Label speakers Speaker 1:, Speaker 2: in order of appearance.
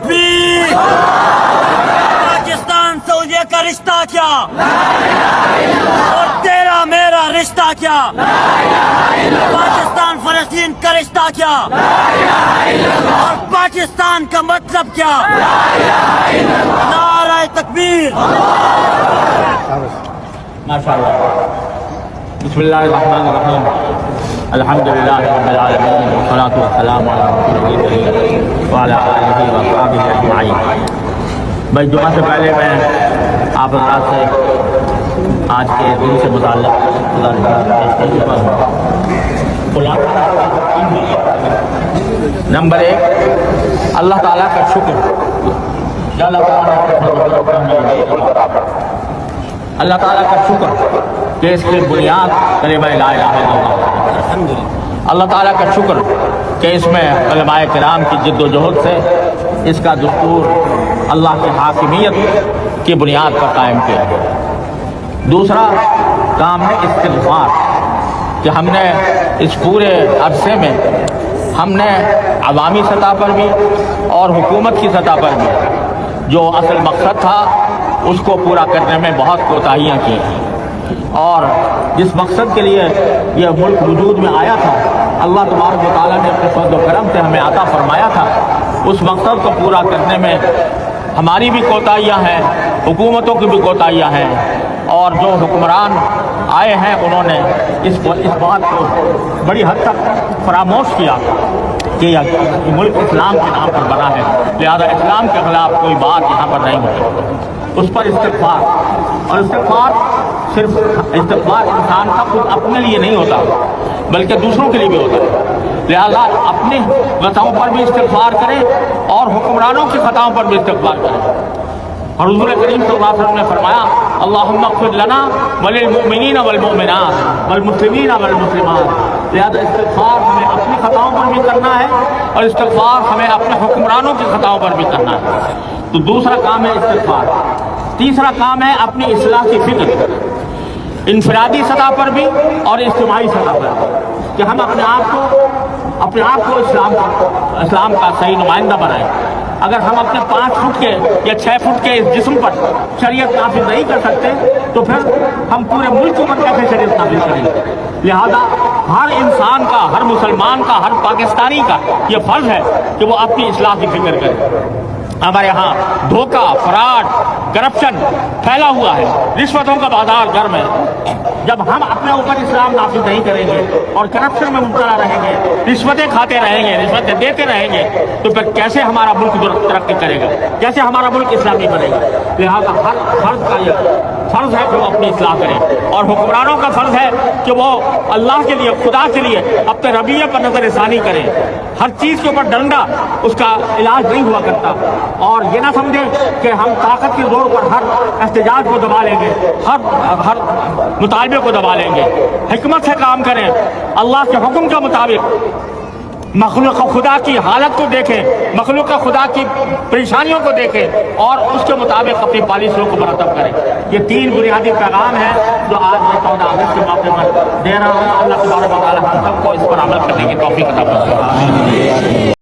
Speaker 1: تکبیر پاکستان سعودیہ کا رشتہ کیا اور تیرا میرا رشتہ کیا پاکستان فلسطین کا رشتہ کیا اور پاکستان کا مطلب کیا نعرہ تکبیر
Speaker 2: ماشاءاللہ بسم اللہ الرحمن الرحیم الحمدللہ رب العالمین والصلاة والسلام علی رسول اللہ وعلی آلہ وصحبہ اجمعین۔ بھائی جمعہ سے پہلے میں آپ حضرات سے آج کے دن سے متعلق نمبر 1 اللہ تعالیٰ کا شکر۔ اللہ تعالیٰ کا شکر کہ اس کی بنیاد کلمہ لا الہ الا اللہ۔ اللہ تعالیٰ کا شکر کہ اس میں علماء کرام کی جد و جہد سے اس کا دستور اللہ کی حاکمیت کی بنیاد پر قائم کیا ہے۔ دوسرا کام ہے استغفار، کہ ہم نے اس پورے عرصے میں ہم نے عوامی سطح پر بھی اور حکومت کی سطح پر بھی جو اصل مقصد تھا اس کو پورا کرنے میں بہت کوتاہیاں کی ہیں، اور جس مقصد کے لیے یہ ملک وجود میں آیا تھا اللہ تبارک و تعالیٰ نے اپنے فضل و کرم سے ہمیں عطا فرمایا تھا، اس مقصد کو پورا کرنے میں ہماری بھی کوتاہیاں ہیں، حکومتوں کی بھی کوتاہیاں ہیں، اور جو حکمران آئے ہیں انہوں نے اس بات کو بڑی حد تک فراموش کیا کہ یہ ملک اسلام کے نام پر بنا ہے، لہذا اسلام کے خلاف کوئی بات یہاں پر نہیں ہوتی۔ اس پر استغفار، اور استغفار صرف استغفار انسان کا خود اپنے لیے نہیں ہوتا بلکہ دوسروں کے لیے بھی ہوتا ہے، لہذا اپنے خطاؤں پر بھی استغفار کریں اور حکمرانوں کی خطاؤں پر بھی استغفار کریں۔ اور حضور کریم صلی اللہ علیہ وسلم نے فرمایا اللہم اغفر لنا وللمؤمنین والمؤمنات والمسلمین والمسلمات، لہذا استغفار ہمیں اپنی خطاؤں پر بھی کرنا ہے اور استغفار ہمیں اپنے حکمرانوں کی خطاؤں پر بھی کرنا ہے۔ تو دوسرا کام ہے استغفار۔ تیسرا کام ہے اپنی اصلاح کی فکر، انفرادی سطح پر بھی اور اجتماعی سطح پر بھی، کہ ہم اپنے آپ کو اسلام کا صحیح نمائندہ بنائیں۔ اگر ہم اپنے 5 فٹ کے یا 6 فٹ کے اس جسم پر شریعت نافذ نہیں کر سکتے تو پھر ہم پورے ملک پر کیسے شریعت نافذ کریں گے؟ لہذا ہر انسان کا، ہر مسلمان کا، ہر پاکستانی کا یہ فرض ہے کہ وہ اپنی اصلاح کی فکر کرے۔ ہمارے ہاں دھوکہ، فراڈ، کرپشن پھیلا ہوا ہے، رشوتوں کا بازار گرم ہے۔ جب ہم اپنے اوپر اسلام نافذ نہیں کریں گے اور کرپشن میں مبتلا رہیں گے، رشوتیں کھاتے رہیں گے، رشوتیں دیتے رہیں گے، تو پھر کیسے ہمارا ملک ترقی کرے گا، کیسے ہمارا ملک اسلامی بنے گا؟ لہذا ہر فرد کا یہ فرض ہے کہ وہ اپنی اصلاح کریں، اور حکمرانوں کا فرض ہے کہ وہ اللہ کے لیے، خدا کے لیے اپنے رویے پر نظر ثانی کریں۔ ہر چیز کے اوپر ڈنڈا اس کا علاج نہیں ہوا کرتا، اور یہ نہ سمجھیں کہ ہم طاقت کے زور پر ہر احتجاج کو دبا لیں گے، ہر مطالبے کو دبا لیں گے۔ حکمت سے کام کریں، اللہ کے حکم کے مطابق مخلوق خدا کی حالت کو دیکھیں، مخلوق خدا کی پریشانیوں کو دیکھیں اور اس کے مطابق اپنی پالیسیوں کو مرتب کریں۔ یہ 3 بنیادی پیغام ہیں جو آج میں 14 اگست کے موقع پر دے رہا ہوں۔ اللہ تبارک و تعالی ہم سب کو اس پر عمل کرنے کی توفیق عطا فرمائے۔